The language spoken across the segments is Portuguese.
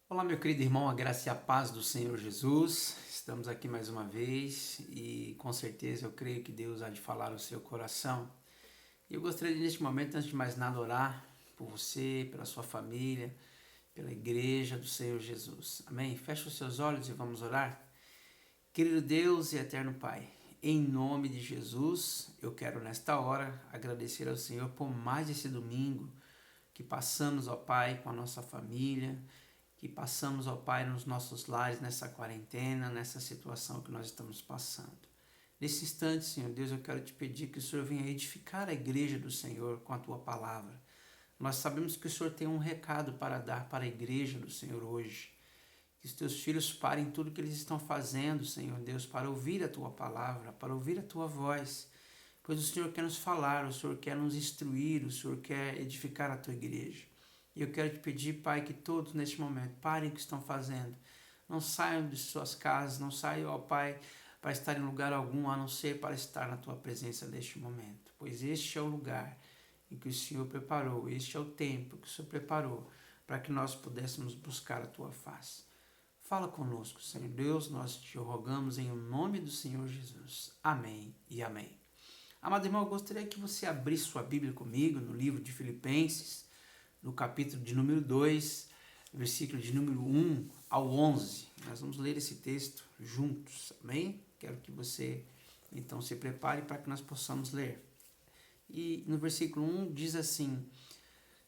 Olá, meu querido irmão, a graça e a paz do Senhor Jesus. Estamos aqui mais uma vez e com certeza eu creio que Deus há de falar ao seu coração. E eu gostaria de, neste momento, antes de mais nada, orar por você, pela sua família, pela igreja do Senhor Jesus. Amém? Feche os seus olhos e vamos orar. Querido Deus e eterno Pai, em nome de Jesus, eu quero nesta hora agradecer ao Senhor por mais esse domingo que passamos, ó Pai, com a nossa família, que passamos, ó Pai, nos nossos lares nessa quarentena, nessa situação que nós estamos passando. Nesse instante, Senhor Deus, eu quero te pedir que o Senhor venha edificar a igreja do Senhor com a tua palavra. Nós sabemos que o Senhor tem um recado para dar para a igreja do Senhor hoje. Que os teus filhos parem tudo que eles estão fazendo, Senhor Deus, para ouvir a tua palavra, para ouvir a tua voz. Pois o Senhor quer nos falar, o Senhor quer nos instruir, o Senhor quer edificar a tua igreja. E eu quero te pedir, Pai, que todos neste momento parem o que estão fazendo. Não saiam de suas casas, não saiam, ó Pai, para estar em lugar algum, a não ser para estar na tua presença neste momento. Pois este é o lugar em que o Senhor preparou, este é o tempo que o Senhor preparou para que nós pudéssemos buscar a tua face. Fala conosco, Senhor Deus, nós te rogamos em nome do Senhor Jesus. Amém e amém. Amado irmão, eu gostaria que você abrisse sua Bíblia comigo no livro de Filipenses, no capítulo de número 2, versículo de número 1 ao 11. Nós vamos ler esse texto juntos, amém? Quero que você, então, se prepare para que nós possamos ler. E no versículo 1 diz assim: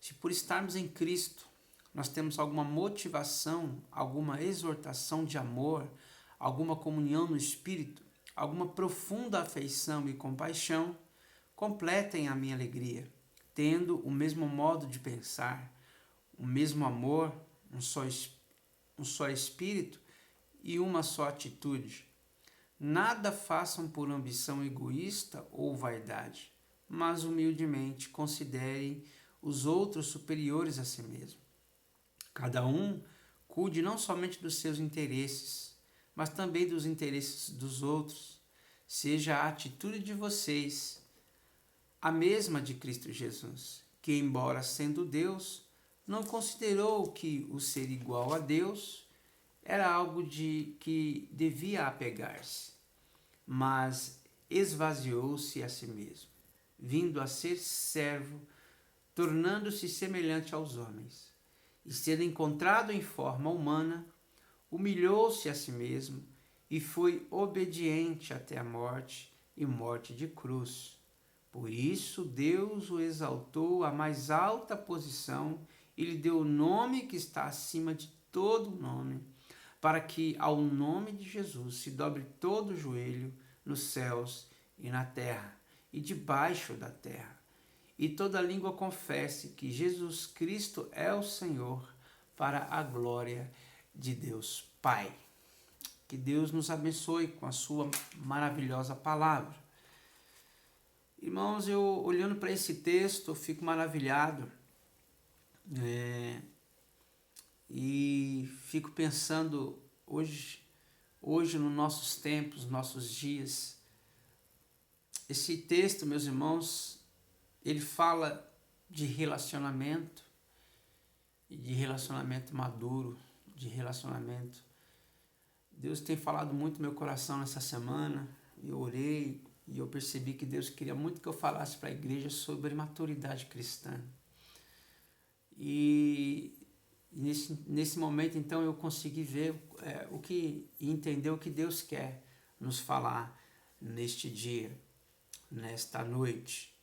se por estarmos em Cristo, nós temos alguma motivação, alguma exortação de amor, alguma comunhão no Espírito, alguma profunda afeição e compaixão, completem a minha alegria, tendo o mesmo modo de pensar, o mesmo amor, um só espírito e uma só atitude. Nada façam por ambição egoísta ou vaidade, mas humildemente considerem os outros superiores a si mesmo. Cada um cuide não somente dos seus interesses, mas também dos interesses dos outros. Seja a atitude de vocês a mesma de Cristo Jesus, que, embora sendo Deus, não considerou que o ser igual a Deus era algo de que devia apegar-se, mas esvaziou-se a si mesmo, vindo a ser servo, tornando-se semelhante aos homens, e sendo encontrado em forma humana, humilhou-se a si mesmo e foi obediente até a morte e morte de cruz. Por isso Deus o exaltou à mais alta posição e lhe deu o nome que está acima de todo nome, para que ao nome de Jesus se dobre todo o joelho nos céus e na terra e debaixo da terra, e toda língua confesse que Jesus Cristo é o Senhor, para a glória de Deus Pai. Que Deus nos abençoe com a sua maravilhosa palavra. Irmãos, eu olhando para esse texto, eu fico maravilhado e fico pensando hoje nos nossos tempos, nossos dias. Esse texto, meus irmãos, ele fala de relacionamento, e de relacionamento maduro, de relacionamento. Deus tem falado muito no meu coração nessa semana, eu orei e eu percebi que Deus queria muito que eu falasse para a igreja sobre maturidade cristã. E nesse momento, então, eu consegui ver o que e entender o que Deus quer nos falar neste dia, nesta noite.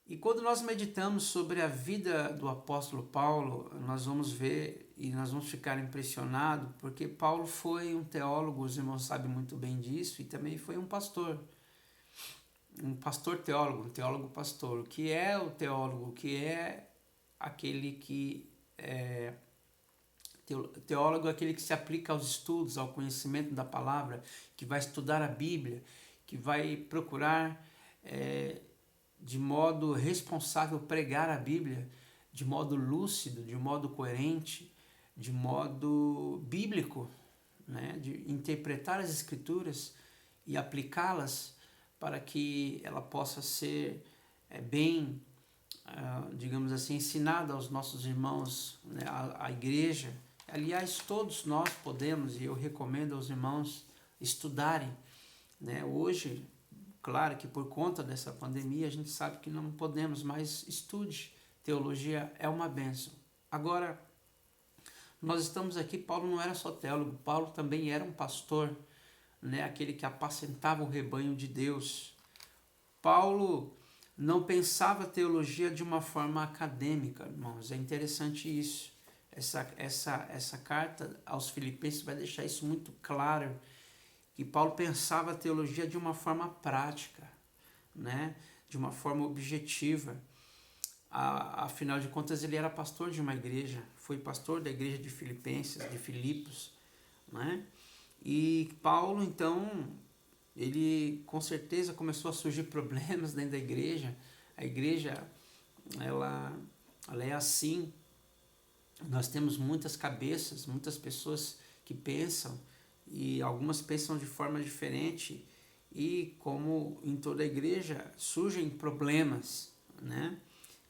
E quando nós meditamos sobre a vida do apóstolo Paulo, nós vamos ver e nós vamos ficar impressionados, porque Paulo foi um teólogo, os irmãos sabem muito bem disso, e também foi um pastor teólogo, um teólogo pastor. O que é o teólogo? O que é aquele que teólogo é aquele que se aplica aos estudos, ao conhecimento da palavra, que vai estudar a Bíblia, que vai procurar de modo responsável pregar a Bíblia, de modo lúcido, de modo coerente, de modo bíblico, né? De interpretar as Escrituras e aplicá-las para que ela possa ser bem, digamos assim, ensinada aos nossos irmãos, né? à igreja Aliás, todos nós podemos, e eu recomendo aos irmãos estudarem, né? Hoje, claro que por conta dessa pandemia, a gente sabe que não podemos, mas estude. Teologia é uma bênção. Agora, nós estamos aqui, Paulo não era só teólogo, Paulo também era um pastor, né? Aquele que apacentava o rebanho de Deus. Paulo não pensava teologia de uma forma acadêmica, irmãos. É interessante isso. Essa carta aos Filipenses vai deixar isso muito claro, que Paulo pensava a teologia de uma forma prática, né? De uma forma objetiva. Afinal de contas, ele era pastor de uma igreja, foi pastor da igreja de Filipenses, de Filipos, né? E Paulo, então, ele com certeza começou a surgir problemas dentro da igreja. A igreja, ela é assim. Nós temos muitas cabeças, muitas pessoas que pensam, e algumas pensam de forma diferente, e como em toda a igreja surgem problemas, né?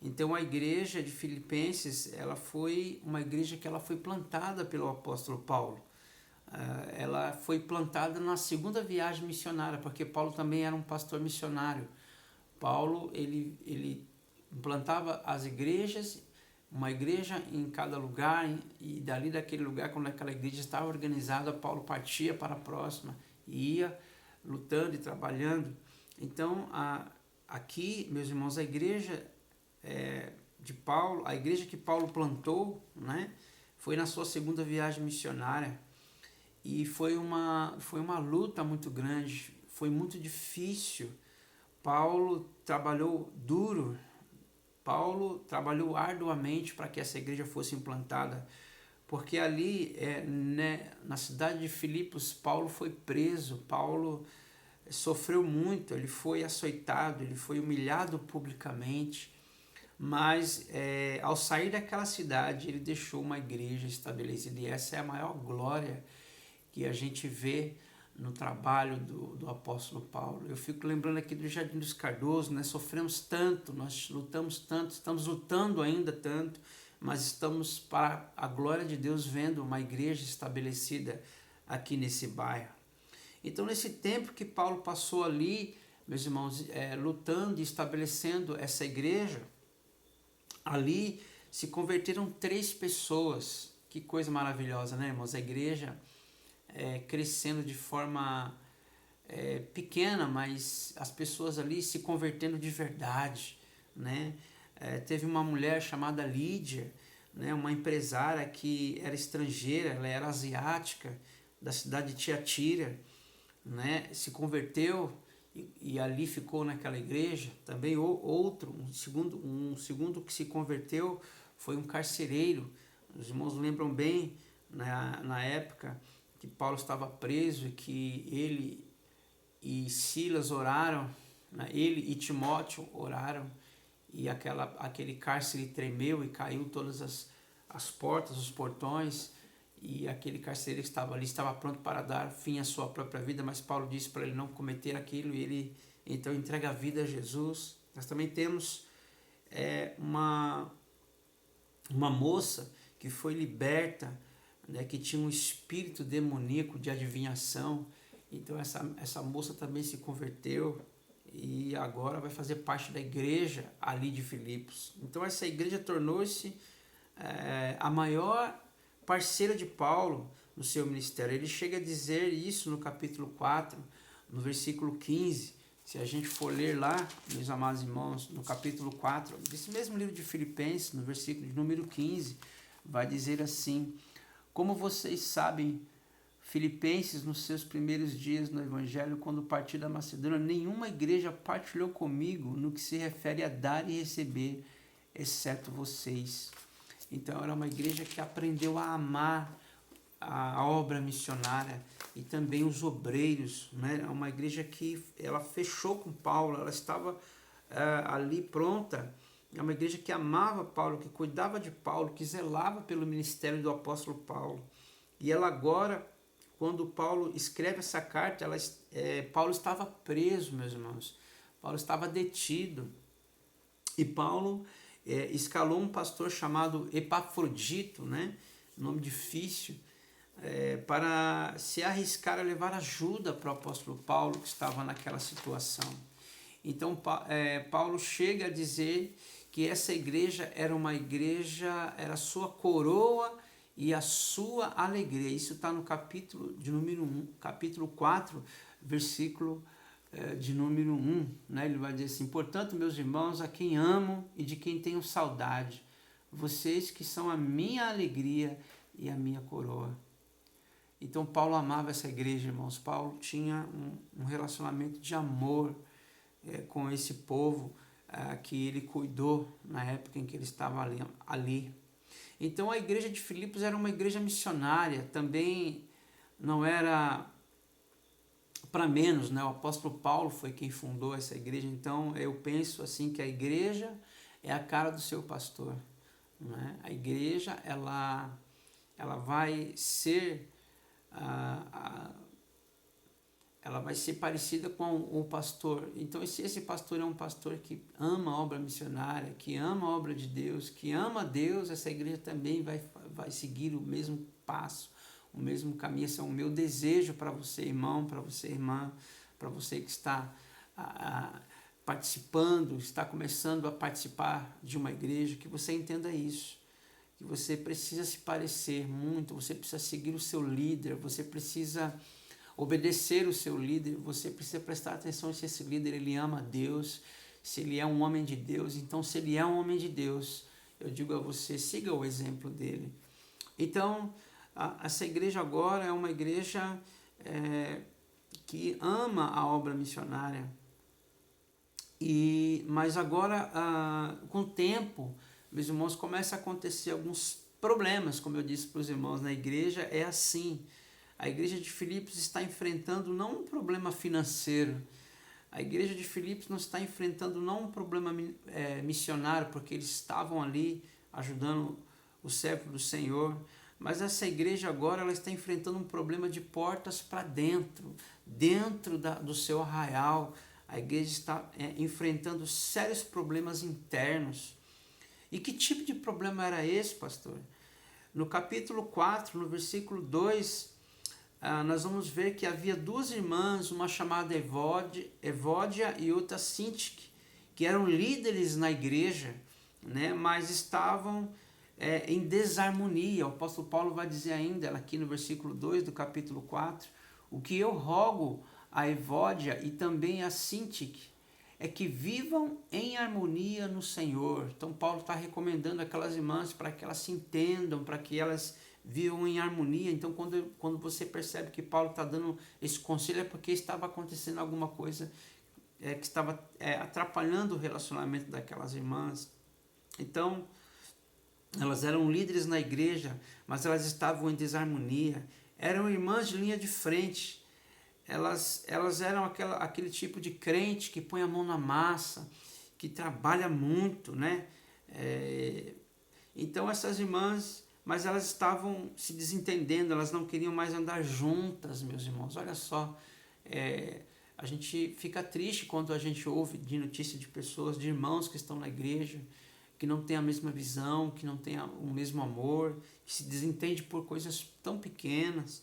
Então a igreja de Filipenses, ela foi uma igreja que ela foi plantada pelo apóstolo Paulo. Ela foi plantada na segunda viagem missionária, porque Paulo também era um pastor missionário. Paulo, ele plantava as igrejas, uma igreja em cada lugar, e dali daquele lugar, quando aquela igreja estava organizada, Paulo partia para a próxima e ia lutando e trabalhando. Então, aqui, meus irmãos, a igreja de Paulo, a igreja que Paulo plantou, né, foi na sua segunda viagem missionária, e foi uma luta muito grande, foi muito difícil. Paulo trabalhou duro, Paulo trabalhou arduamente para que essa igreja fosse implantada, porque ali, né, na cidade de Filipos, Paulo foi preso, Paulo sofreu muito, ele foi açoitado, ele foi humilhado publicamente, mas ao sair daquela cidade, ele deixou uma igreja estabelecida, e essa é a maior glória que a gente vê no trabalho do apóstolo Paulo. Eu fico lembrando aqui do Jardim dos Cardoso, né? Sofremos tanto, nós lutamos tanto, estamos lutando ainda tanto, mas estamos, para a glória de Deus, vendo uma igreja estabelecida aqui nesse bairro. Então, nesse tempo que Paulo passou ali, meus irmãos, lutando e estabelecendo essa igreja, ali se converteram 3 pessoas. Que coisa maravilhosa, né, irmãos? A igreja crescendo de forma pequena, mas as pessoas ali se convertendo de verdade, né? Teve uma mulher chamada Lídia, né, uma empresária que era estrangeira, ela era asiática, da cidade de Tiatira, né? Se converteu e ali ficou naquela igreja. Também um segundo que se converteu foi um carcereiro. Os irmãos lembram bem, na época que Paulo estava preso, e que ele e Silas oraram, né? Ele e Timóteo oraram, e aquele cárcere tremeu e caiu todas as portas, os portões, e aquele carcereiro que estava ali estava pronto para dar fim à sua própria vida, mas Paulo disse para ele não cometer aquilo, e ele então entrega a vida a Jesus. Nós também temos uma moça que foi liberta, né, que tinha um espírito demoníaco de adivinhação. Então essa moça também se converteu e agora vai fazer parte da igreja ali de Filipos. Então essa igreja tornou-se a maior parceira de Paulo no seu ministério. Ele chega a dizer isso no capítulo 4, no versículo 15. Se a gente for ler lá, meus amados irmãos, no capítulo 4, desse mesmo livro de Filipenses, no versículo de número 15, vai dizer assim: como vocês sabem, Filipenses, nos seus primeiros dias no Evangelho, quando parti da Macedônia, nenhuma igreja partilhou comigo no que se refere a dar e receber, exceto vocês. Então, era uma igreja que aprendeu a amar a obra missionária e também os obreiros, né? É uma igreja que ela fechou com Paulo, ela estava ali pronta. É uma igreja que amava Paulo, que cuidava de Paulo, que zelava pelo ministério do apóstolo Paulo. E ela agora, quando Paulo escreve essa carta, Paulo estava preso, meus irmãos. Paulo estava detido. E Paulo escalou um pastor chamado Epafrodito, né? nome difícil, para se arriscar a levar ajuda para o apóstolo Paulo, que estava naquela situação. Então, Paulo chega a dizer que essa igreja era uma igreja, era a sua coroa e a sua alegria. Isso está no capítulo de número 1, capítulo 4, versículo de número 1. Né? Ele vai dizer assim: portanto, meus irmãos, a quem amo e de quem tenho saudade, vocês que são a minha alegria e a minha coroa. Então, Paulo amava essa igreja, irmãos. Paulo tinha um relacionamento de amor com esse povo que ele cuidou na época em que ele estava ali. Então, a igreja de Filipos era uma igreja missionária, também não era para menos, né? O apóstolo Paulo foi quem fundou essa igreja, então eu penso assim que a igreja é a cara do seu pastor. Né? A igreja, ela vai ser ela vai ser parecida com o pastor. Então, se esse pastor é um pastor que ama a obra missionária, que ama a obra de Deus, que ama Deus, essa igreja também vai seguir o mesmo passo, o mesmo caminho. Esse é o meu desejo para você, irmão, para você, irmã, para você que está participando, está começando a participar de uma igreja, que você entenda isso. Que você precisa se parecer muito, você precisa seguir o seu líder, você precisa obedecer o seu líder, você precisa prestar atenção se esse líder ele ama a Deus, se ele é um homem de Deus. Então, se ele é um homem de Deus, eu digo a você, siga o exemplo dele. Então, essa igreja agora é uma igreja que ama a obra missionária, mas agora, com o tempo, meus irmãos, começa a acontecer alguns problemas, como eu disse para os irmãos, na igreja é assim. A igreja de Filipos está enfrentando não um problema financeiro, a igreja de Filipos não está enfrentando não um problema missionário, porque eles estavam ali ajudando o servo do Senhor, mas essa igreja agora ela está enfrentando um problema de portas para dentro do seu arraial. A igreja está enfrentando sérios problemas internos. E que tipo de problema era esse, pastor? No capítulo 4, no versículo 2, nós vamos ver que havia duas irmãs, uma chamada Evódia e outra Sintique, que eram líderes na igreja, né, mas estavam em desarmonia. O apóstolo Paulo vai dizer ainda, aqui no versículo 2 do capítulo 4, o que eu rogo a Evódia e também a Sintique é que vivam em harmonia no Senhor. Então Paulo está recomendando aquelas irmãs para que elas se entendam, para que elas vivam em harmonia. Então quando você percebe que Paulo está dando esse conselho é porque estava acontecendo alguma coisa que estava atrapalhando o relacionamento daquelas irmãs. Então elas eram líderes na igreja, mas elas estavam em desarmonia. Eram irmãs de linha de frente. Elas eram aquele tipo de crente que põe a mão na massa, que trabalha muito, né? Então essas irmãs, mas elas estavam se desentendendo, elas não queriam mais andar juntas, meus irmãos. Olha só, a gente fica triste quando a gente ouve de notícia de pessoas, de irmãos que estão na igreja, que não têm a mesma visão, que não têm o mesmo amor, que se desentende por coisas tão pequenas.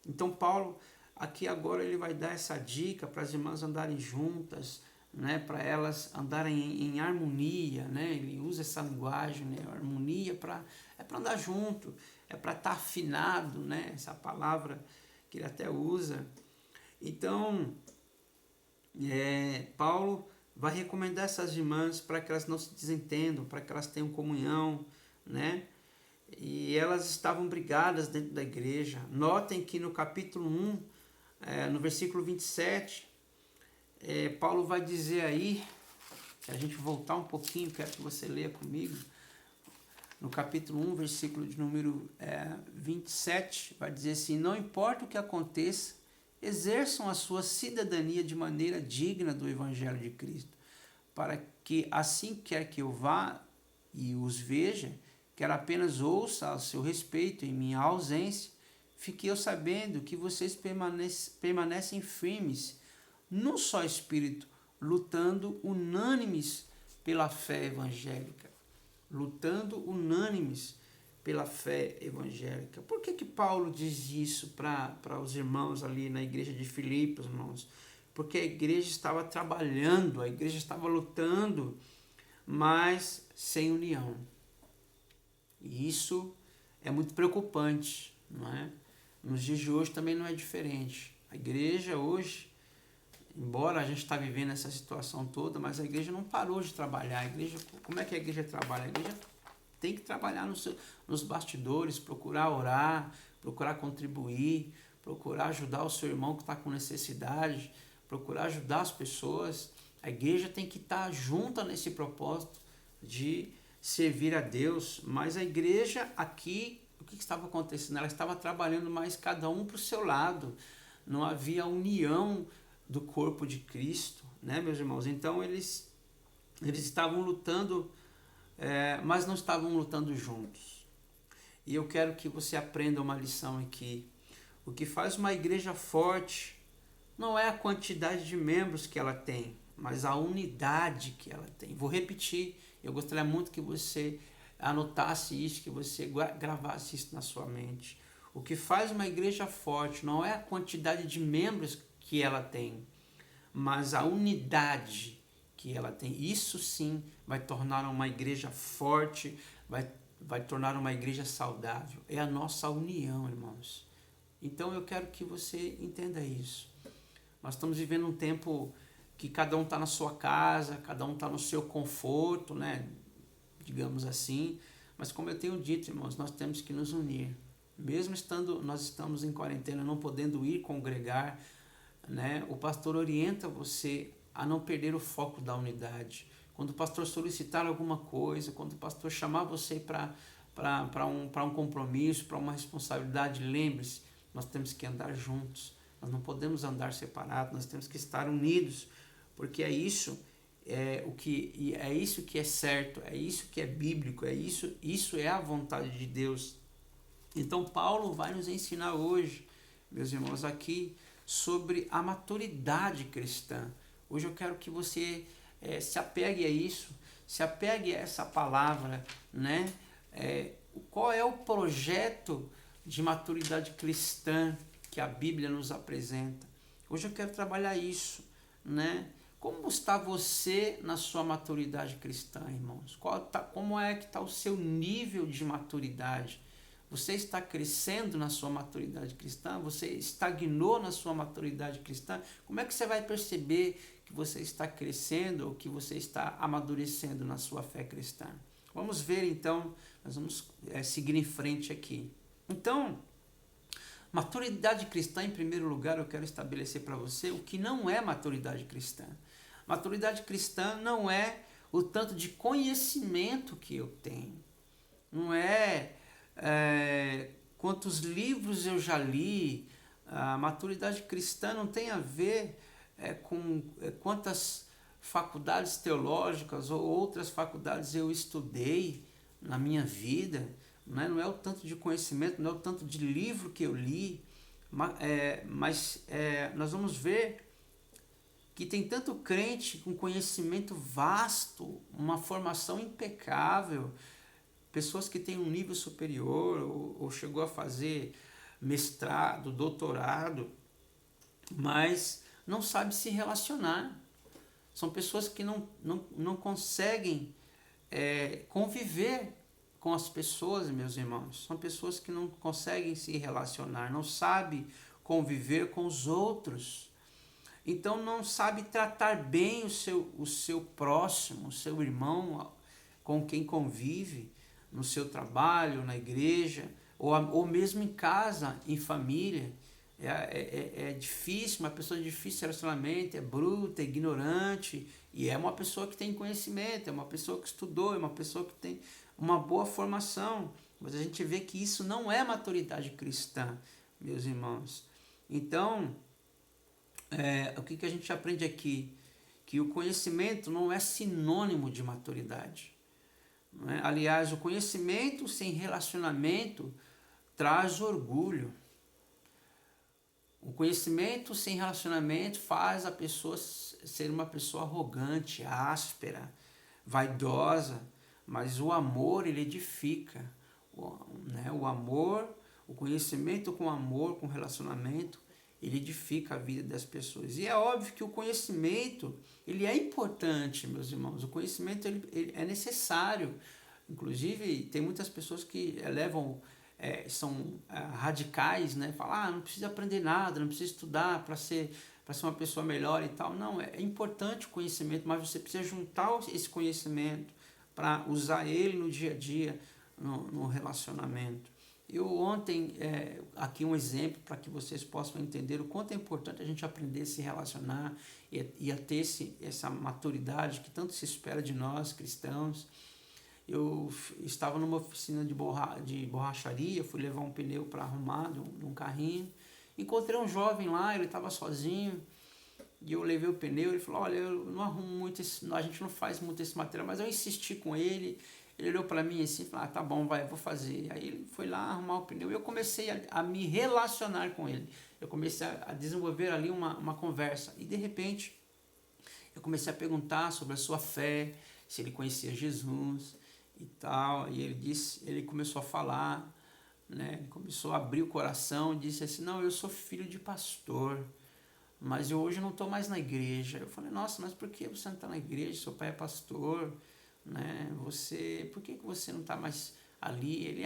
Então Paulo aqui agora ele vai dar essa dica para as irmãs andarem juntas, né, para elas andarem em harmonia, né? Ele usa essa linguagem, né? Harmonia é para andar junto, é para estar afinado, né? Essa palavra que ele até usa. Então, Paulo vai recomendar essas irmãs para que elas não se desentendam, para que elas tenham comunhão, né? E elas estavam brigadas dentro da igreja. Notem que no capítulo 1, no versículo 27, Paulo vai dizer aí, se a gente voltar um pouquinho, quero que você leia comigo, no capítulo 1, versículo de número 27, vai dizer assim: não importa o que aconteça, exerçam a sua cidadania de maneira digna do Evangelho de Cristo, para que assim quer que eu vá e os veja, quer apenas ouça a seu respeito em minha ausência, fiquei eu sabendo que vocês permanecem firmes num só espírito, lutando unânimes pela fé evangélica. Lutando unânimes pela fé evangélica. Por que Paulo diz isso para os irmãos ali na igreja de Filipos, irmãos? Porque a igreja estava trabalhando, a igreja estava lutando, mas sem união. E isso é muito preocupante, não é? Nos dias de hoje também não é diferente. A igreja hoje, embora a gente está vivendo essa situação toda, mas a igreja não parou de trabalhar. A igreja, como é que a igreja trabalha? A igreja tem que trabalhar nos bastidores, procurar orar, procurar contribuir, procurar ajudar o seu irmão que está com necessidade, procurar ajudar as pessoas. A igreja tem que estar junta nesse propósito de servir a Deus, mas a igreja aqui, o que estava acontecendo? Ela estava trabalhando mais cada um para o seu lado, não havia união do corpo de Cristo, né, meus irmãos? Então eles estavam lutando, mas não estavam lutando juntos. E eu quero que você aprenda uma lição aqui. O que faz uma igreja forte não é a quantidade de membros que ela tem, mas a unidade que ela tem. Vou repetir, eu gostaria muito que você anotasse isso, que você gravasse isso na sua mente. O que faz uma igreja forte não é a quantidade de membros que ela tem, mas a unidade que ela tem. Isso sim vai tornar uma igreja forte, vai tornar uma igreja saudável. É a nossa união, irmãos. Então eu quero que você entenda isso. Nós estamos vivendo um tempo que cada um está na sua casa, cada um está no seu conforto, né? Digamos assim. Mas como eu tenho dito, irmãos, nós temos que nos unir. Mesmo nós estamos em quarentena, não podendo ir congregar, né? O pastor orienta você a não perder o foco da unidade. Quando o pastor solicitar alguma coisa, quando o pastor chamar você para um compromisso, para uma responsabilidade, lembre-se, nós temos que andar juntos. Nós não podemos andar separados, nós temos que estar unidos, porque é isso que é certo, é isso que é bíblico, isso é a vontade de Deus. Então Paulo vai nos ensinar hoje, meus irmãos, aqui sobre a maturidade cristã. Hoje eu quero que você se apegue a isso, se apegue a essa palavra, né? Qual é o projeto de maturidade cristã que a Bíblia nos apresenta? Hoje eu quero trabalhar isso, né? Como está você na sua maturidade cristã, irmãos? Como é que está o seu nível de maturidade? Você está crescendo na sua maturidade cristã? Você estagnou na sua maturidade cristã? Como é que você vai perceber que você está crescendo ou que você está amadurecendo na sua fé cristã? Vamos ver então, nós vamos seguir em frente aqui. Então, maturidade cristã, em primeiro lugar, eu quero estabelecer para você o que não é maturidade cristã. Maturidade cristã não é o tanto de conhecimento que eu tenho. Não é quantos livros eu já li. A maturidade cristã não tem a ver com quantas faculdades teológicas ou outras faculdades eu estudei na minha vida. Não é o tanto de conhecimento, não é o tanto de livro que eu li, mas nós vamos ver que tem tanto crente com conhecimento vasto, uma formação impecável, pessoas que têm um nível superior ou chegou a fazer mestrado, doutorado, mas não sabe se relacionar. São pessoas que não conseguem conviver com as pessoas, meus irmãos. São pessoas que não conseguem se relacionar, não sabem conviver com os outros. Então não sabe tratar bem o seu próximo, o seu irmão com quem convive, no seu trabalho, na igreja, ou mesmo em casa, em família. É difícil, uma pessoa de difícil relacionamento, é bruta, é ignorante, e é uma pessoa que tem conhecimento, é uma pessoa que estudou, é uma pessoa que tem uma boa formação. Mas a gente vê que isso não é maturidade cristã, meus irmãos. Então, o que a gente aprende aqui? Que o conhecimento não é sinônimo de maturidade. Não é? Aliás, o conhecimento sem relacionamento traz orgulho. O conhecimento sem relacionamento faz a pessoa ser uma pessoa arrogante, áspera, vaidosa, mas o amor, ele edifica. né, o amor, o conhecimento com amor, com relacionamento, ele edifica a vida das pessoas. E é óbvio que o conhecimento, ele é importante, meus irmãos. O conhecimento ele é necessário. Inclusive, tem muitas pessoas que são radicais, né? Falam, não precisa aprender nada, não precisa estudar para ser uma pessoa melhor e tal. Não, é importante o conhecimento, mas você precisa juntar esse conhecimento para usar ele no dia a dia, no relacionamento. Eu ontem, aqui um exemplo para que vocês possam entender o quanto é importante a gente aprender a se relacionar e a ter essa maturidade que tanto se espera de nós, cristãos. Eu estava numa oficina de borracharia, fui levar um pneu para arrumar de um carrinho. Encontrei um jovem lá, ele estava sozinho, e eu levei o pneu. Ele falou, olha, eu não arrumo muito a gente não faz muito esse material, mas eu insisti com ele. Ele olhou para mim assim e falou, tá bom, vai, eu vou fazer. Aí ele foi lá arrumar o pneu e eu comecei a me relacionar com ele. Eu comecei a desenvolver ali uma conversa. E de repente, eu comecei a perguntar sobre a sua fé, se ele conhecia Jesus e tal. E ele começou a falar, né? Ele começou a abrir o coração e disse assim, não, eu sou filho de pastor, mas eu hoje não estou mais na igreja. Eu falei, nossa, mas por que você não está na igreja? Seu pai é pastor, né? Por que você não está mais ali? Ele,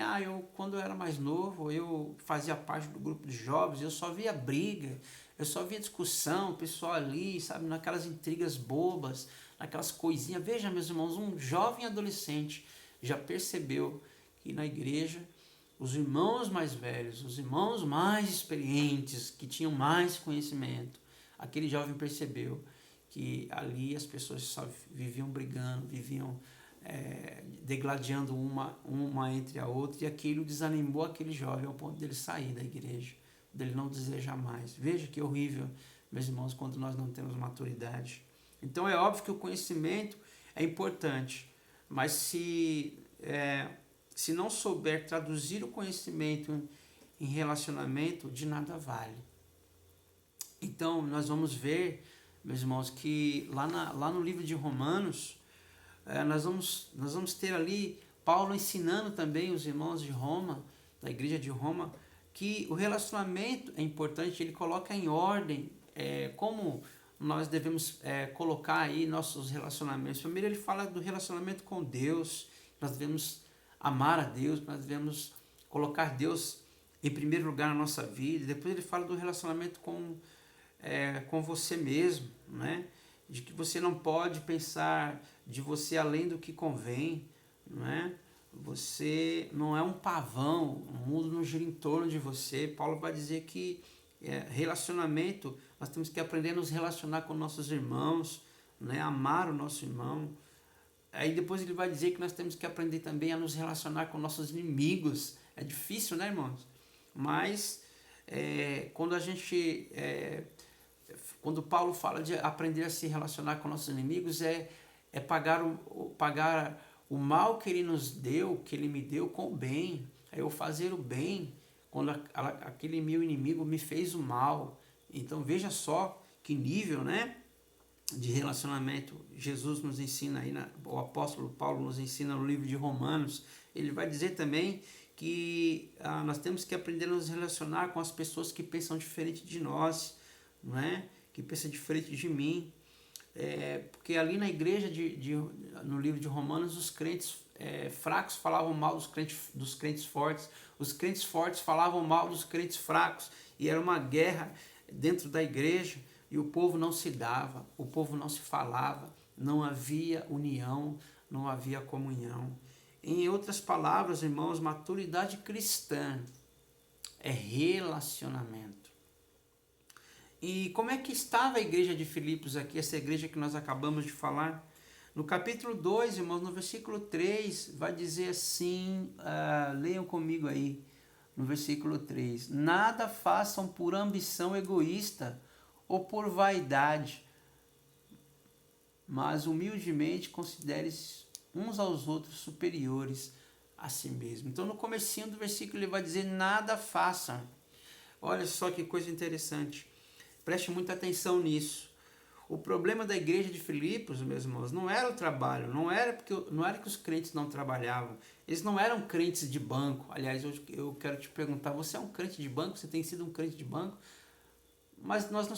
quando eu era mais novo, eu fazia parte do grupo de jovens, eu só via briga, eu só via discussão, o pessoal ali, sabe, naquelas intrigas bobas, naquelas coisinhas. Veja, meus irmãos, um jovem adolescente já percebeu que na igreja os irmãos mais velhos, os irmãos mais experientes, que tinham mais conhecimento, aquele jovem percebeu que ali as pessoas só viviam brigando, viviam degladiando uma entre a outra, e aquilo desanimou aquele jovem ao ponto dele sair da igreja, dele não desejar mais. Veja que horrível, meus irmãos, quando nós não temos maturidade. Então é óbvio que o conhecimento é importante, mas se não souber traduzir o conhecimento em relacionamento, de nada vale. Então, nós vamos ver, meus irmãos, que lá no livro de Romanos, nós vamos ter ali Paulo ensinando também os irmãos de Roma, da igreja de Roma, que o relacionamento é importante. Ele coloca em ordem como nós devemos colocar aí nossos relacionamentos. Primeiro ele fala do relacionamento com Deus, nós devemos amar a Deus, nós devemos colocar Deus em primeiro lugar na nossa vida. Depois ele fala do relacionamento com você mesmo, né? De que você não pode pensar de você além do que convém, né? Você não é um pavão, o mundo não gira em torno de você. Paulo vai dizer que relacionamento, nós temos que aprender a nos relacionar com nossos irmãos, né? Amar o nosso irmão. Aí depois ele vai dizer que nós temos que aprender também a nos relacionar com nossos inimigos. É difícil, né, irmãos? Mas quando Paulo fala de aprender a se relacionar com nossos inimigos, pagar o mal que ele nos deu, que ele me deu, com o bem. É eu fazer o bem quando aquele meu inimigo me fez o mal. Então veja só que nível, né, de relacionamento Jesus nos ensina aí, o apóstolo Paulo nos ensina no livro de Romanos. Ele vai dizer também que nós temos que aprender a nos relacionar com as pessoas que pensam diferente de nós, não é? Que pensam diferente de mim. Porque ali na igreja, no livro de Romanos, os crentes fracos falavam mal dos crentes fortes, os crentes fortes falavam mal dos crentes fracos, e era uma guerra dentro da igreja, e o povo não se dava, o povo não se falava, não havia união, não havia comunhão. Em outras palavras, irmãos, maturidade cristã é relacionamento. E como é que estava a igreja de Filipos aqui, essa igreja que nós acabamos de falar? No capítulo 2, irmãos, no versículo 3, vai dizer assim, leiam comigo aí, no versículo 3, nada façam por ambição egoísta ou por vaidade, mas humildemente considere-se uns aos outros superiores a si mesmo. Então no comecinho do versículo ele vai dizer, nada façam. Olha só que coisa interessante. Preste muita atenção nisso. O problema da igreja de Filipos, meus irmãos, não era o trabalho, não era que os crentes não trabalhavam. Eles não eram crentes de banco. Aliás, eu quero te perguntar, você é um crente de banco? Você tem sido um crente de banco? Mas nós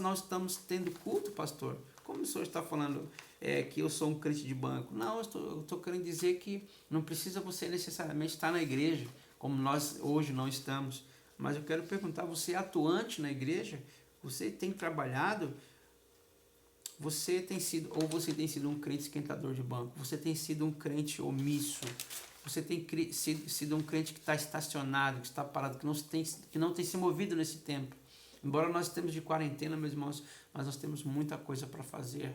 não estamos tendo culto, pastor. Como o senhor está falando que eu sou um crente de banco? Não, eu estou querendo dizer que não precisa você necessariamente estar na igreja, como nós hoje não estamos. Mas eu quero perguntar, você é atuante na igreja? Você tem trabalhado? Você tem sido um crente esquentador de banco? Você tem sido um crente omisso? Você tem sido um crente que está estacionado, que está parado, que não tem se movido nesse tempo? Embora nós estemos de quarentena, meus irmãos, mas nós temos muita coisa para fazer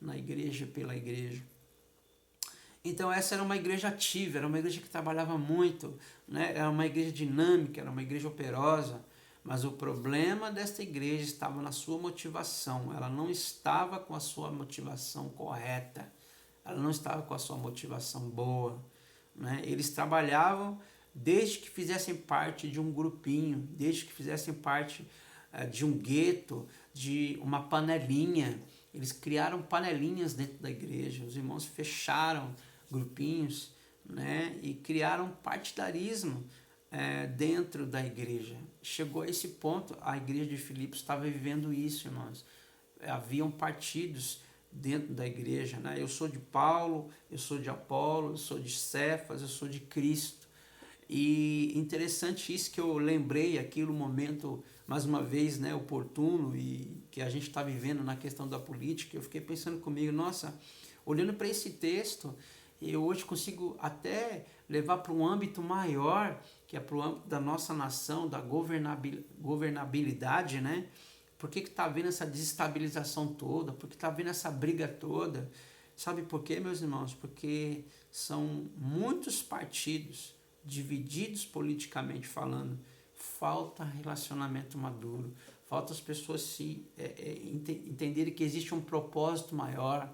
na igreja, pela igreja. Então essa era uma igreja ativa, era uma igreja que trabalhava muito, né? Era uma igreja dinâmica, era uma igreja operosa. Mas o problema desta igreja estava na sua motivação. Ela não estava com a sua motivação correta. Ela não estava com a sua motivação boa, né? Eles trabalhavam desde que fizessem parte de um grupinho, desde que fizessem parte de um gueto, de uma panelinha. Eles criaram panelinhas dentro da igreja. Os irmãos fecharam grupinhos, né? E criaram partidarismo dentro da igreja. Chegou a esse ponto, a igreja de Filipos estava vivendo isso, irmãos. Haviam partidos dentro da igreja, né? Eu sou de Paulo, eu sou de Apolo, eu sou de Cefas, eu sou de Cristo. E interessante isso que eu lembrei aqui no momento, mais uma vez, né, oportuno, e que a gente está vivendo na questão da política. Eu fiquei pensando comigo, nossa, olhando para esse texto, eu hoje consigo até levar para um âmbito maior, que é para o âmbito da nossa nação, da governabilidade, né? Por que está havendo essa desestabilização toda? Por que está havendo essa briga toda? Sabe por quê, meus irmãos? Porque são muitos partidos divididos politicamente falando. Falta relacionamento maduro. Falta as pessoas entenderem que existe um propósito maior.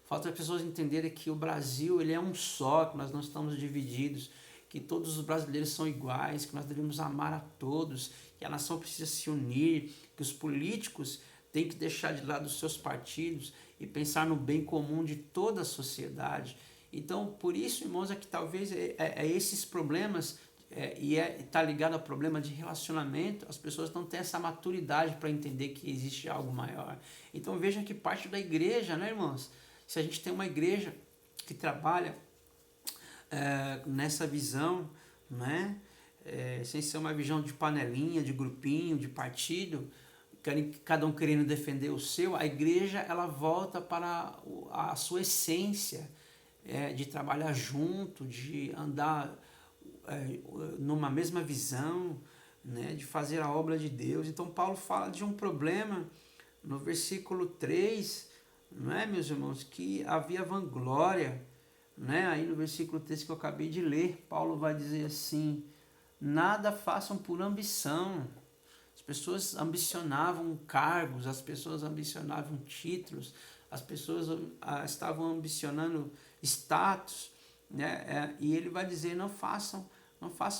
Falta as pessoas entenderem que o Brasil ele é um só, que nós não estamos divididos, que todos os brasileiros são iguais, que nós devemos amar a todos, que a nação precisa se unir, que os políticos têm que deixar de lado os seus partidos e pensar no bem comum de toda a sociedade. Então, por isso, irmãos, é que talvez esses problemas, está ligado ao problema de relacionamento, as pessoas não têm essa maturidade para entender que existe algo maior. Então, vejam que parte da igreja, né, irmãos? Se a gente tem uma igreja que trabalha nessa visão, né? Sem ser uma visão de panelinha, de grupinho, de partido, cada um querendo defender o seu, a igreja ela volta para a sua essência, de trabalhar junto, de andar numa mesma visão, né? De fazer a obra de Deus. Então Paulo fala de um problema no versículo 3, não é, meus irmãos, que havia vanglória, né? Aí no versículo 3 que eu acabei de ler, Paulo vai dizer assim: nada façam por ambição. As pessoas ambicionavam cargos, as pessoas ambicionavam títulos, as pessoas estavam ambicionando status, né? E ele vai dizer: não façam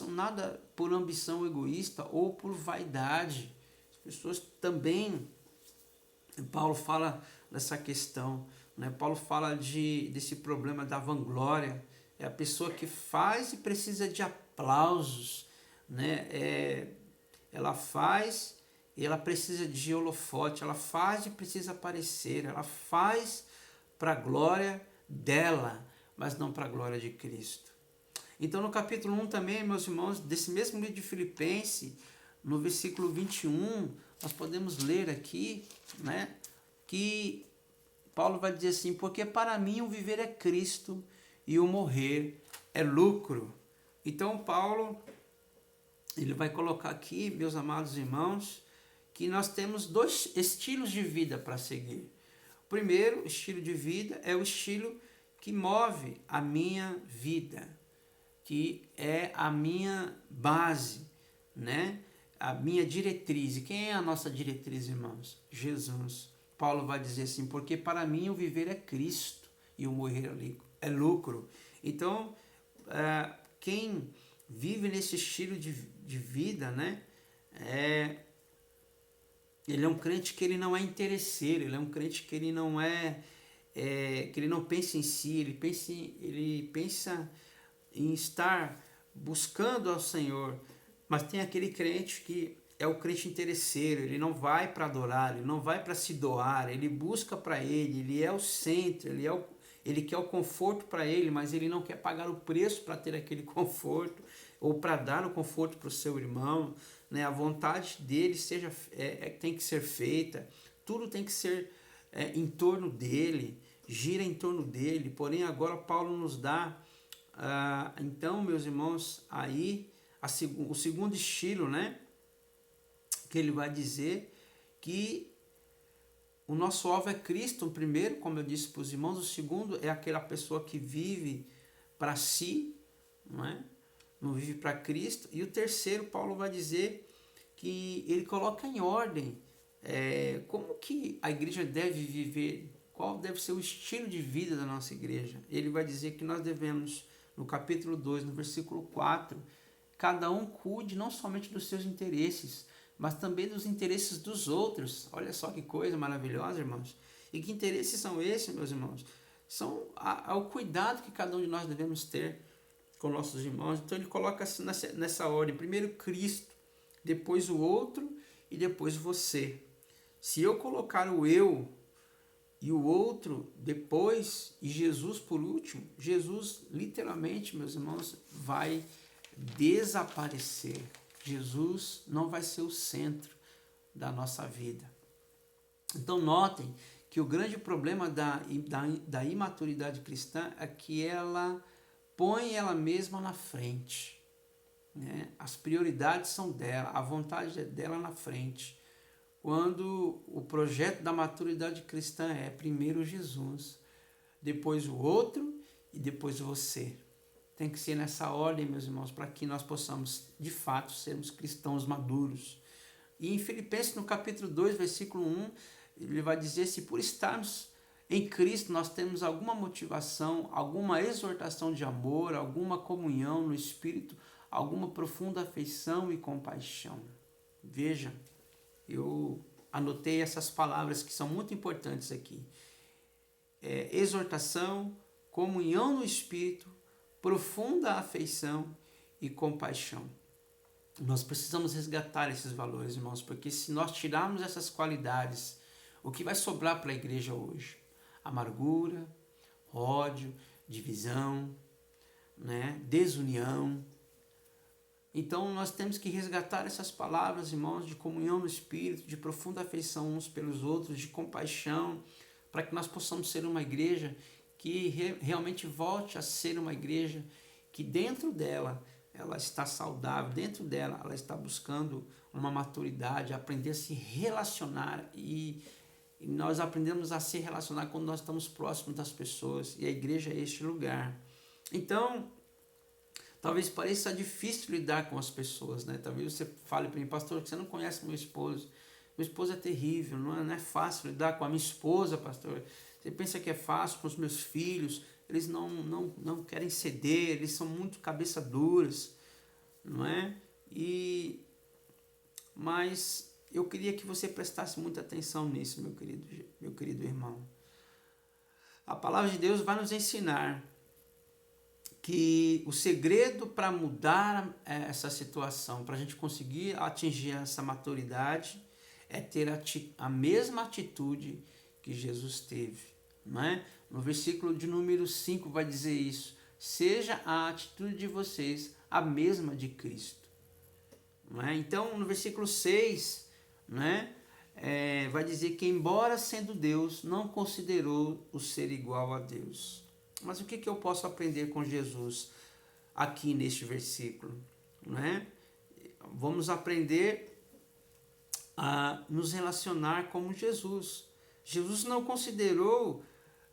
nada por ambição egoísta ou por vaidade. As pessoas também, Paulo fala dessa questão, né? Paulo fala desse problema da vanglória. É a pessoa que faz e precisa de aplausos, né? Ela faz e ela precisa de holofote, ela faz e precisa aparecer, ela faz para a glória dela, mas não para a glória de Cristo. Então no capítulo 1 também, meus irmãos, desse mesmo livro de Filipenses, no versículo 21, nós podemos ler aqui, né, que Paulo vai dizer assim: porque para mim o viver é Cristo e o morrer é lucro. Então Paulo, ele vai colocar aqui, meus amados irmãos, que nós temos dois estilos de vida para seguir. O primeiro estilo de vida é o estilo que move a minha vida, que é a minha base, né? A minha diretriz. E quem é a nossa diretriz, irmãos? Jesus. Paulo vai dizer assim: porque para mim o viver é Cristo e o morrer é lucro. Então, quem vive nesse estilo de vida, né? Ele é um crente que ele não é interesseiro, ele é um crente que ele não que ele não pensa em si, ele pensa em estar buscando ao Senhor. Mas tem aquele crente que é o crente interesseiro, ele não vai para adorar, ele não vai para se doar, ele busca para ele é o centro, ele quer o conforto para ele, mas ele não quer pagar o preço para ter aquele conforto ou para dar o conforto para o seu irmão, né? A vontade dele tem que ser feita, tudo tem que ser em torno dele, gira em torno dele. Porém, agora Paulo nos dá, então, meus irmãos, aí o segundo estilo, né? Que ele vai dizer que o nosso alvo é Cristo. O primeiro, como eu disse para os irmãos, o segundo é aquela pessoa que vive para si, não é? Não vive para Cristo. E o terceiro, Paulo vai dizer que ele coloca em ordem como que a igreja deve viver, qual deve ser o estilo de vida da nossa igreja. Ele vai dizer que nós devemos, no capítulo 2, no versículo 4, cada um cuide não somente dos seus interesses, mas também dos interesses dos outros. Olha só que coisa maravilhosa, irmãos. E que interesses são esses, meus irmãos? São o cuidado que cada um de nós devemos ter com nossos irmãos. Então ele coloca assim nessa ordem: primeiro Cristo, depois o outro e depois você. Se eu colocar o eu e o outro depois e Jesus por último, Jesus literalmente, meus irmãos, vai desaparecer. Jesus não vai ser o centro da nossa vida. Então notem que o grande problema da imaturidade cristã é que ela põe ela mesma na frente, né? As prioridades são dela, a vontade é dela na frente. Quando o projeto da maturidade cristã é primeiro Jesus, depois o outro e depois você. Tem que ser nessa ordem, meus irmãos, para que nós possamos, de fato, sermos cristãos maduros. E em Filipenses, no capítulo 2, versículo 1, ele vai dizer: se por estarmos em Cristo nós temos alguma motivação, alguma exortação de amor, alguma comunhão no Espírito, alguma profunda afeição e compaixão. Veja, eu anotei essas palavras que são muito importantes aqui. Exortação, comunhão no Espírito, profunda afeição e compaixão. Nós precisamos resgatar esses valores, irmãos, porque se nós tirarmos essas qualidades, o que vai sobrar para a igreja hoje? Amargura, ódio, divisão, né? Desunião. Então nós temos que resgatar essas palavras, irmãos, de comunhão no Espírito, de profunda afeição uns pelos outros, de compaixão, para que nós possamos ser uma igreja que realmente volte a ser uma igreja que dentro dela ela está saudável, dentro dela ela está buscando uma maturidade, aprender a se relacionar e nós aprendemos a se relacionar quando nós estamos próximos das pessoas, e a igreja é este lugar. Então, talvez pareça difícil lidar com as pessoas, né? Talvez você fale para mim: pastor, você não conhece meu esposo. Meu esposo é terrível, não é fácil lidar com a minha esposa, pastor. Você pensa que é fácil com os meus filhos? Eles não querem ceder, eles são muito cabeça duras, não é? Mas eu queria que você prestasse muita atenção nisso, meu querido irmão. A palavra de Deus vai nos ensinar que o segredo para mudar essa situação, para a gente conseguir atingir essa maturidade, é ter a mesma atitude que Jesus teve, não é? No versículo de número 5 vai dizer isso: seja a atitude de vocês a mesma de Cristo, não é? Então no versículo 6, não é? Vai dizer que embora sendo Deus, não considerou o ser igual a Deus. Mas o que eu posso aprender com Jesus aqui neste versículo, não é? Vamos aprender a nos relacionar como Jesus. Jesus não considerou,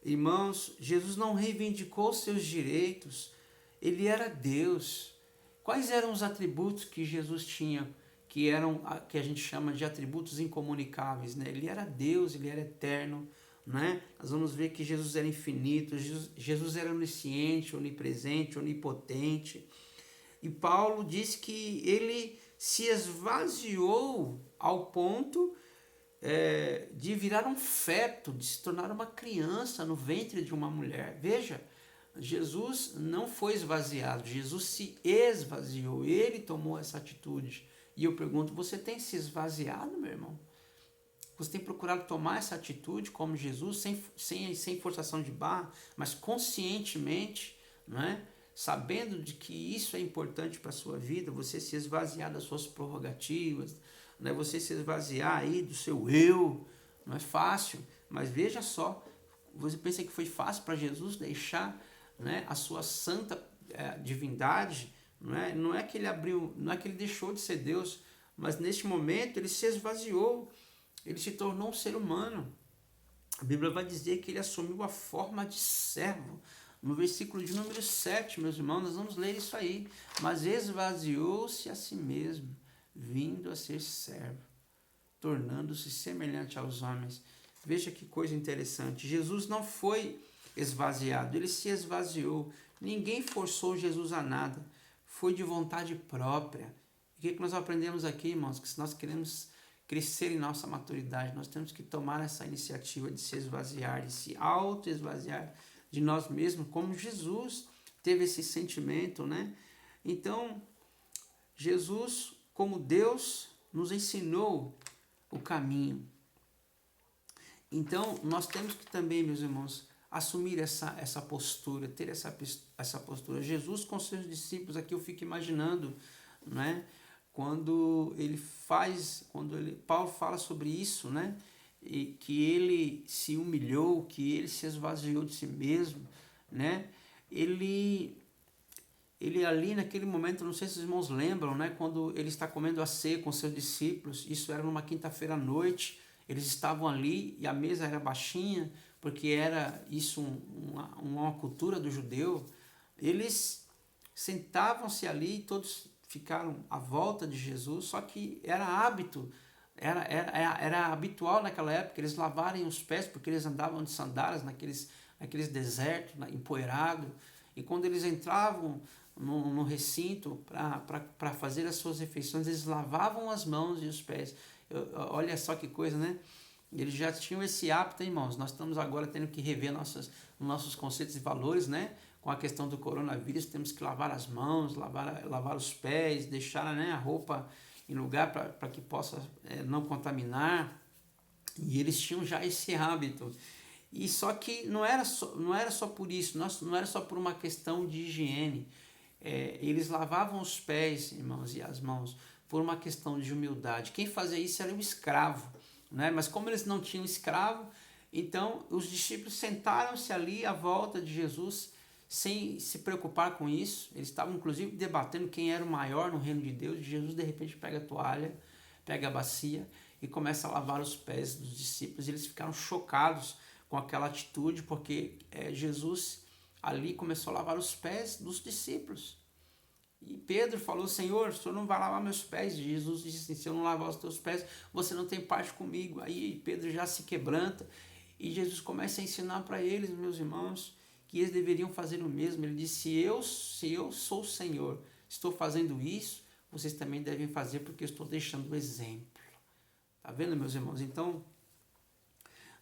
irmãos, Jesus não reivindicou seus direitos. Ele era Deus. Quais eram os atributos que Jesus tinha, que a gente chama de atributos incomunicáveis, né? Ele era Deus, ele era eterno, né? Nós vamos ver que Jesus era infinito, Jesus era onisciente, onipresente, onipotente. E Paulo diz que ele se esvaziou ao ponto de virar um feto, de se tornar uma criança no ventre de uma mulher. Veja, Jesus não foi esvaziado, Jesus se esvaziou, ele tomou essa atitude. E eu pergunto, você tem se esvaziado, meu irmão? Você tem procurado tomar essa atitude como Jesus, sem forçação de barra, mas conscientemente, não é? Sabendo de que isso é importante para a sua vida, você se esvaziar das suas prerrogativas, né? Você se esvaziar aí do seu eu, não é fácil, mas veja só, você pensa que foi fácil para Jesus deixar, né, a sua santa divindade, não é que ele abriu, não é que ele deixou de ser Deus, mas neste momento ele se esvaziou, ele se tornou um ser humano. A Bíblia vai dizer que ele assumiu a forma de servo. No versículo de número 7, meus irmãos, nós vamos ler isso aí. Mas esvaziou-se a si mesmo, vindo a ser servo, tornando-se semelhante aos homens. Veja que coisa interessante. Jesus não foi esvaziado, ele se esvaziou. Ninguém forçou Jesus a nada. Foi de vontade própria. O que nós aprendemos aqui, irmãos? Que se nós queremos crescer em nossa maturidade, nós temos que tomar essa iniciativa de se esvaziar, de se auto-esvaziar de nós mesmos, como Jesus teve esse sentimento, né? Então, Jesus, como Deus, nos ensinou o caminho. Então, nós temos que também, meus irmãos, assumir essa postura, ter essa postura. Jesus com seus discípulos, aqui eu fico imaginando, né? Paulo fala sobre isso, né? E que ele se humilhou, que ele se esvaziou de si mesmo, né? Ele ali naquele momento, não sei se os irmãos lembram, né? Quando ele está comendo a ceia com seus discípulos, isso era numa quinta-feira à noite, eles estavam ali e a mesa era baixinha, porque era isso uma cultura do judeu. Eles sentavam-se ali, todos ficaram à volta de Jesus, só que era hábito, era habitual naquela época eles lavarem os pés, porque eles andavam de sandálias naqueles desertos, empoeirado, e quando eles entravam no recinto para fazer as suas refeições, eles lavavam as mãos e os pés. Olha só que coisa, né? Eles já tinham esse hábito, irmãos. Nós estamos agora tendo que rever nossos conceitos e valores, né? Com a questão do coronavírus, temos que lavar as mãos, lavar os pés, deixar, né, a roupa em lugar para que possa não contaminar. E eles tinham já esse hábito. E só que não era só por isso, não era só por uma questão de higiene. Eles lavavam os pés, irmãos, e as mãos por uma questão de humildade. Quem fazia isso era o escravo, né? Mas como eles não tinham escravo, então os discípulos sentaram-se ali à volta de Jesus sem se preocupar com isso. Eles estavam inclusive debatendo quem era o maior no reino de Deus. Jesus de repente pega a toalha, pega a bacia e começa a lavar os pés dos discípulos. Eles ficaram chocados com aquela atitude, porque Jesus ali começou a lavar os pés dos discípulos. E Pedro falou: Senhor, o Senhor não vai lavar meus pés. E Jesus disse assim: se eu não lavar os teus pés, você não tem parte comigo. Aí Pedro já se quebranta e Jesus começa a ensinar para eles, meus irmãos, que eles deveriam fazer o mesmo. Ele disse: se eu sou o Senhor, estou fazendo isso, vocês também devem fazer, porque eu estou deixando o exemplo. Tá vendo, meus irmãos? Então,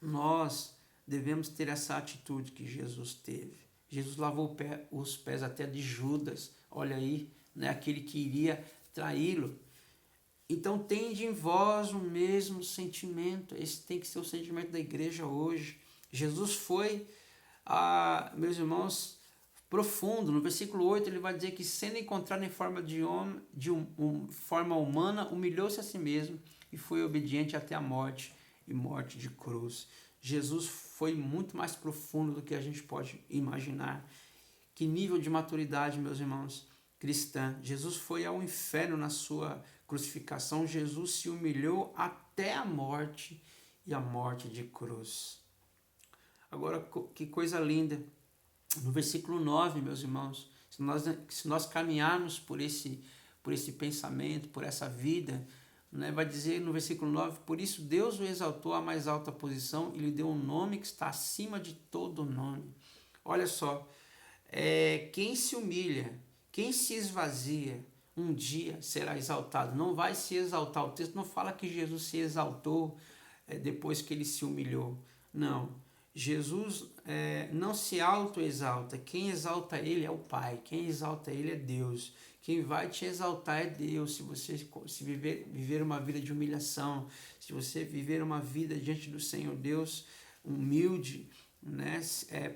nós devemos ter essa atitude que Jesus teve. Jesus lavou os pés até de Judas, olha aí, né, aquele que iria traí-lo. Então, tende em vós o mesmo sentimento. Esse tem que ser o sentimento da igreja hoje. Jesus foi, meus irmãos, profundo. No versículo 8 ele vai dizer que, sendo encontrado em forma de homem, forma humana, humilhou-se a si mesmo e foi obediente até a morte, e morte de cruz. Jesus foi muito mais profundo do que a gente pode imaginar. Que nível de maturidade, meus irmãos, cristã. Jesus foi ao inferno na sua crucificação. Jesus se humilhou até a morte, e a morte de cruz. Agora, que coisa linda. No versículo 9, meus irmãos, se nós caminharmos por esse pensamento, por essa vida, né, vai dizer no versículo 9: por isso Deus o exaltou à mais alta posição e lhe deu um nome que está acima de todo nome. Olha só, quem se humilha, quem se esvazia, um dia será exaltado. Não vai se exaltar. O texto não fala que Jesus se exaltou depois que ele se humilhou. Não, Jesus não se auto-exalta. Quem exalta ele é o Pai, quem exalta ele é Deus. Quem vai te exaltar é Deus. Se você viver uma vida de humilhação, se você viver uma vida diante do Senhor Deus, humilde, né,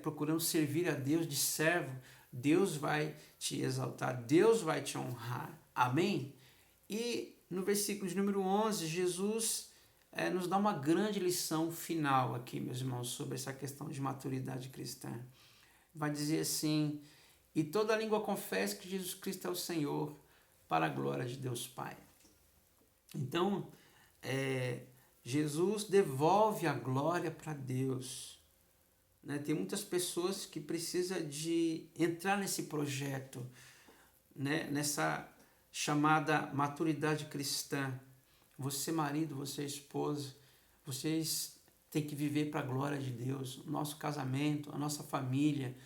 procurando servir a Deus de servo, Deus vai te exaltar, Deus vai te honrar. Amém? E no versículo de número 11, Jesus nos dá uma grande lição final aqui, meus irmãos, sobre essa questão de maturidade cristã. Vai dizer assim: e toda língua confessa que Jesus Cristo é o Senhor, para a glória de Deus Pai. Então, Jesus devolve a glória para Deus. Né? Tem muitas pessoas que precisam de entrar nesse projeto, né? Nessa chamada maturidade cristã. Você marido, você esposa, vocês têm que viver para a glória de Deus. O nosso casamento, a nossa família,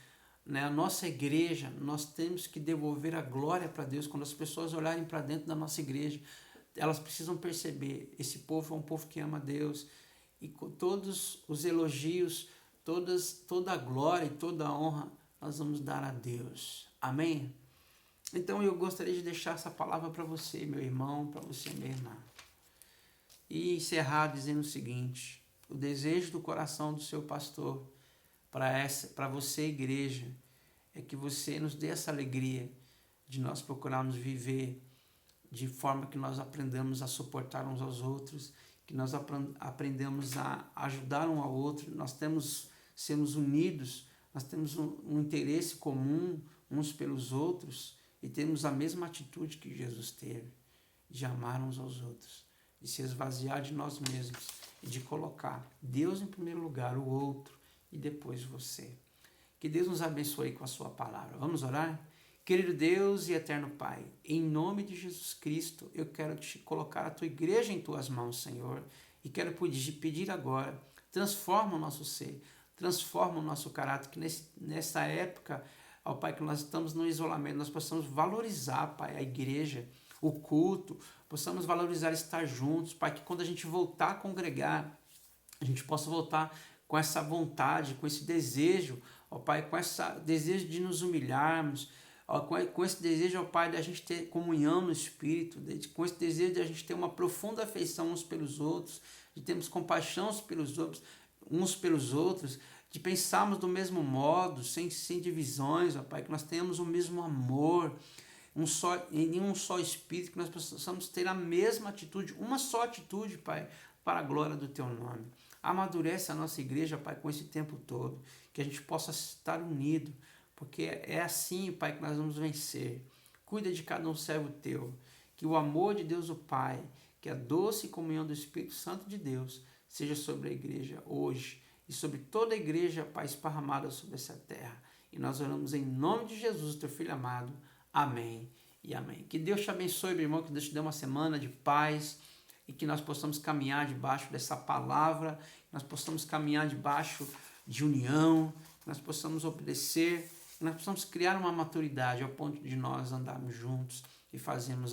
né? A nossa igreja, nós temos que devolver a glória para Deus. Quando as pessoas olharem para dentro da nossa igreja, elas precisam perceber, esse povo é um povo que ama Deus, e com todos os elogios, toda a glória e toda a honra nós vamos dar a Deus. Amém? Então eu gostaria de deixar essa palavra para você, meu irmão, para você, minha irmã. E encerrar dizendo o seguinte: o desejo do coração do seu pastor para você, igreja, é que você nos dê essa alegria de nós procurarmos viver de forma que nós aprendamos a suportar uns aos outros, que nós aprendamos a ajudar um ao outro, nós sermos unidos, nós temos um interesse comum uns pelos outros e temos a mesma atitude que Jesus teve, de amar uns aos outros, de se esvaziar de nós mesmos e de colocar Deus em primeiro lugar, o outro e depois você. Que Deus nos abençoe com a sua palavra. Vamos orar? Querido Deus e eterno Pai, em nome de Jesus Cristo, eu quero te colocar a tua igreja em tuas mãos, Senhor, e quero pedir agora, transforma o nosso ser, transforma o nosso caráter, que nessa época, ó Pai, que nós estamos no isolamento, nós possamos valorizar, Pai, a igreja, o culto, possamos valorizar estar juntos, Pai, que quando a gente voltar a congregar, a gente possa voltar com essa vontade, com esse desejo, ó Pai, com esse desejo de nos humilharmos, com esse desejo, ó Pai, de a gente ter comunhão no Espírito, com esse desejo de a gente ter uma profunda afeição uns pelos outros, de termos compaixão uns pelos outros, de pensarmos do mesmo modo, sem divisões, ó Pai, que nós tenhamos o mesmo amor, em um só Espírito, que nós possamos ter a mesma atitude, uma só atitude, Pai, para a glória do Teu nome. Amadurece a nossa igreja, Pai, com esse tempo todo, que a gente possa estar unido, porque é assim, Pai, que nós vamos vencer. Cuida de cada um servo Teu, que o amor de Deus o Pai, que a doce comunhão do Espírito Santo de Deus seja sobre a igreja hoje e sobre toda a igreja, Pai, esparramada sobre essa terra. E nós oramos em nome de Jesus, Teu Filho amado. Amém e amém. Que Deus te abençoe, meu irmão, que Deus te dê uma semana de paz e que nós possamos caminhar debaixo dessa palavra, que nós possamos caminhar debaixo de união, que nós possamos obedecer, que nós possamos criar uma maturidade ao ponto de nós andarmos juntos e fazermos